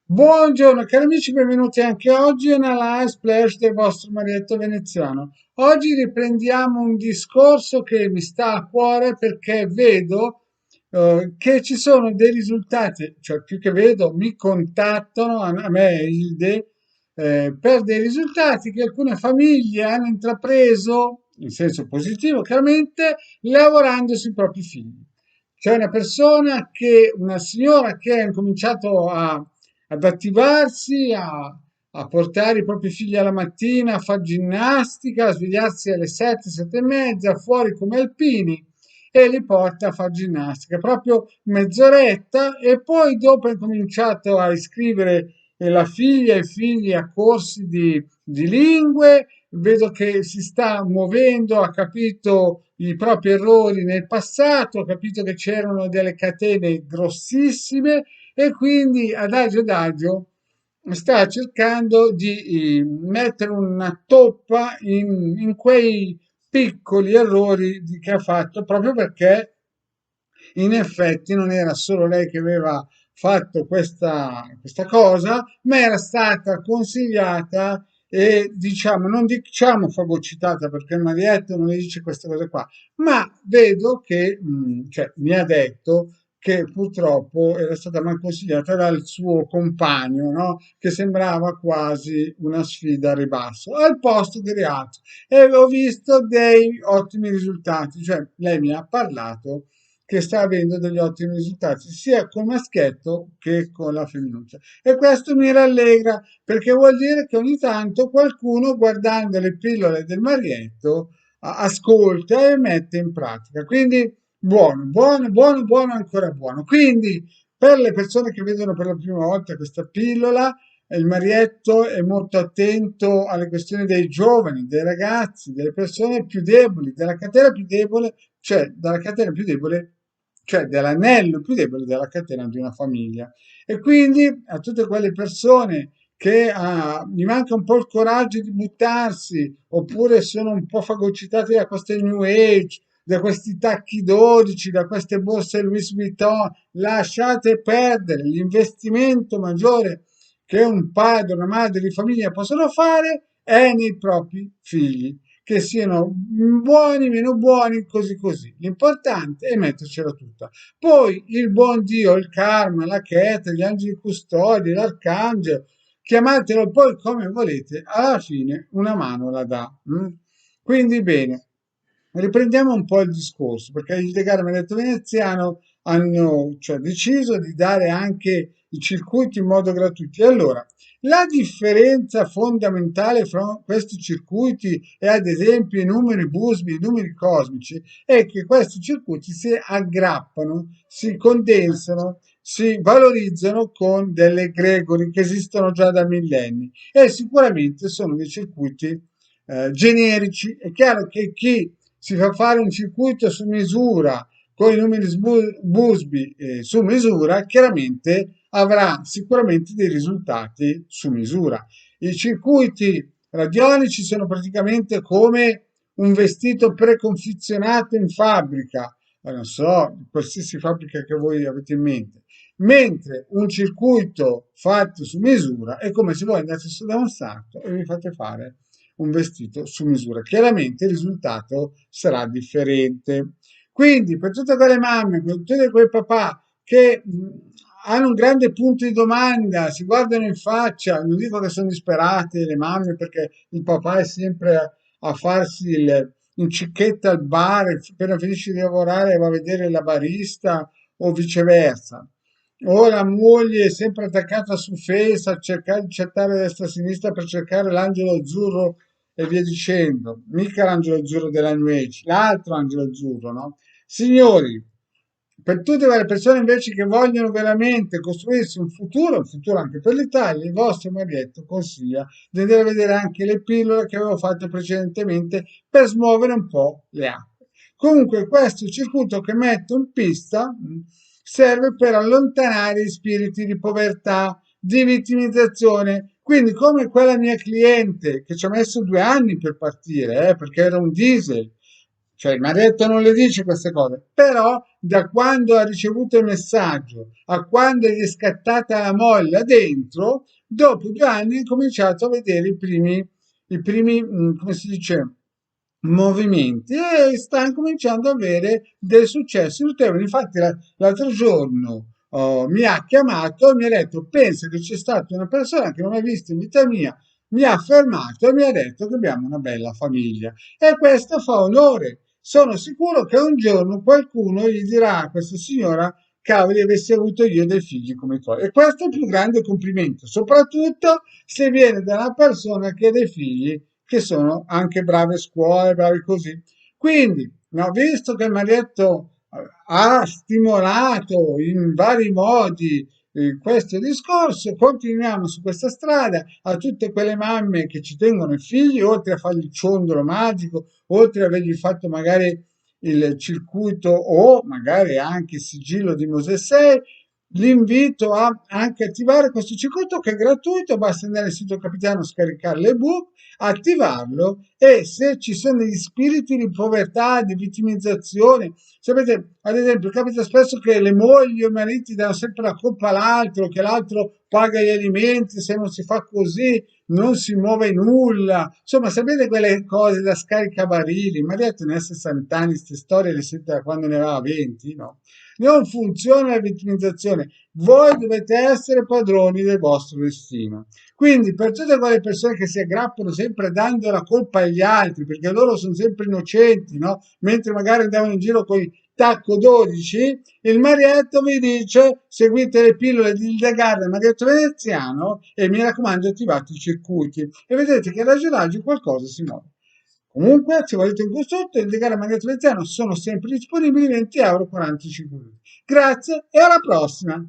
Buongiorno cari amici, benvenuti anche oggi nella Live Splash del vostro Marietto Veneziano. Oggi riprendiamo un discorso che mi sta a cuore perché vedo che ci sono dei risultati, cioè più che vedo, mi contattano a me e Ilde per dei risultati che alcune famiglie hanno intrapreso, in senso positivo chiaramente, lavorando sui propri figli. C'è una signora che ha incominciato ad attivarsi, a portare i propri figli alla mattina, a fare ginnastica, a svegliarsi alle 7, 7 e mezza, fuori come alpini, e li porta a fare ginnastica, proprio mezz'oretta, e poi dopo ha incominciato a iscrivere la figlia e i figli a corsi di lingue, vedo che si sta muovendo, ha capito i propri errori nel passato, ha capito che c'erano delle catene grossissime e quindi adagio sta cercando di mettere una toppa in quei piccoli errori che ha fatto proprio perché in effetti non era solo lei che aveva fatto questa cosa, ma era stata consigliata e diciamo, non diciamo fagocitata perché il Marietto non le dice queste cose qua, ma vedo che, cioè, mi ha detto che purtroppo era stata mal consigliata dal suo compagno, no? Che sembrava quasi una sfida a ribasso, al posto di rialzo. E ho visto dei ottimi risultati, cioè lei mi ha parlato che sta avendo degli ottimi risultati sia col maschietto che con la femminuccia. E questo mi rallegra perché vuol dire che ogni tanto qualcuno guardando le pillole del Marietto ascolta e mette in pratica. Quindi buono, buono, buono, buono, ancora buono. Quindi per le persone che vedono per la prima volta questa pillola, il Marietto è molto attento alle questioni dei giovani, dei ragazzi, delle persone più deboli, della catena più debole, cioè dalla catena più debole, cioè dell'anello più debole della catena di una famiglia. E quindi a tutte quelle persone che gli manca un po' il coraggio di buttarsi, oppure sono un po' fagocitati da queste New Age, da questi tacchi 12, da queste borse Louis Vuitton, lasciate perdere l'investimento maggiore che un padre, una madre di famiglia possono fare è nei propri figli, che siano buoni, meno buoni, così così. L'importante è mettercela tutta. Poi il buon Dio, il karma, la cheta, gli angeli custodi, l'arcangelo, chiamatelo poi come volete, alla fine una mano la dà. Quindi bene, riprendiamo un po' il discorso, perché il Legare Veneto Veneziano hanno cioè, deciso di dare anche i circuiti in modo gratuito. Allora, la differenza fondamentale fra questi circuiti e ad esempio i numeri Busby, i numeri cosmici, è che questi circuiti si aggrappano, si condensano, si valorizzano con delle egregori che esistono già da millenni e sicuramente sono dei circuiti generici. È chiaro che chi si fa fare un circuito su misura con i numeri Busby su misura, chiaramente avrà sicuramente dei risultati su misura. I circuiti radionici sono praticamente come un vestito preconfezionato in fabbrica, non so, qualsiasi fabbrica che voi avete in mente, mentre un circuito fatto su misura è come se voi andaste su da un sarto e vi fate fare un vestito su misura. Chiaramente il risultato sarà differente. Quindi per tutte quelle mamme, per tutti quei papà che hanno un grande punto di domanda, si guardano in faccia, non dico che sono disperate le mamme perché il papà è sempre a farsi un cicchetto al bar, appena finisce di lavorare va a vedere la barista o viceversa. O la moglie è sempre attaccata su Face a cercare di chattare a destra e a sinistra per cercare l'angelo azzurro e via dicendo. Mica l'angelo azzurro della New Age, l'altro angelo azzurro, no? Signori, per tutte quelle persone invece che vogliono veramente costruirsi un futuro anche per l'Italia, il vostro Marietto consiglia di andare a vedere anche le pillole che avevo fatto precedentemente per smuovere un po' le acque. Comunque questo circuito che metto in pista serve per allontanare gli spiriti di povertà, di vittimizzazione. Quindi come quella mia cliente che ci ha messo 2 anni per partire, perché era un diesel, cioè il Marietto non le dice queste cose, però da quando ha ricevuto il messaggio a quando gli è scattata la molla dentro, dopo 2 anni ha cominciato a vedere come si dice, movimenti e sta incominciando ad avere del successo notevole. Infatti l'altro giorno mi ha chiamato e mi ha detto: pensa che c'è stata una persona che non ho mai visto in vita mia, mi ha fermato e mi ha detto che abbiamo una bella famiglia e questo fa onore. Sono sicuro che un giorno qualcuno gli dirà a questa signora: cavoli, avessi avuto io dei figli come i tuoi. E questo è il più grande complimento, soprattutto se viene da una persona che ha dei figli che sono anche brave a scuola, bravi così. Quindi, no, visto che Marietto ha stimolato in vari modi questo discorso, continuiamo su questa strada a tutte quelle mamme che ci tengono i figli, oltre a fargli il ciondolo magico, oltre a avergli fatto magari il circuito o magari anche il sigillo di Mosè 6, l'invito a anche attivare questo circuito che è gratuito, basta andare nel sito capitano, scaricare l'ebook, attivarlo e se ci sono degli spiriti di povertà, di vittimizzazione, sapete, ad esempio, capita spesso che le mogli o i mariti danno sempre la colpa all'altro, che l'altro paga gli alimenti, se non si fa così non si muove nulla. Insomma, sapete quelle cose da scaricabarili? Ma detto ne ha 60 anni, queste storie le sente da quando ne aveva 20, no? Non funziona la vittimizzazione. Voi dovete essere padroni del vostro destino. Quindi, per tutte quelle persone che si aggrappano sempre dando la colpa agli altri, perché loro sono sempre innocenti, no? Mentre magari andavano in giro con i tacco 12, il Marietto vi dice seguite le pillole di Hildegard e Marietto Veneziano e mi raccomando attivate i circuiti e vedete che da giornali qualcosa si muove. Comunque, se volete un custode, il legale Magneto Veneziano sono sempre disponibili 20 euro 45 minuti. Grazie e alla prossima!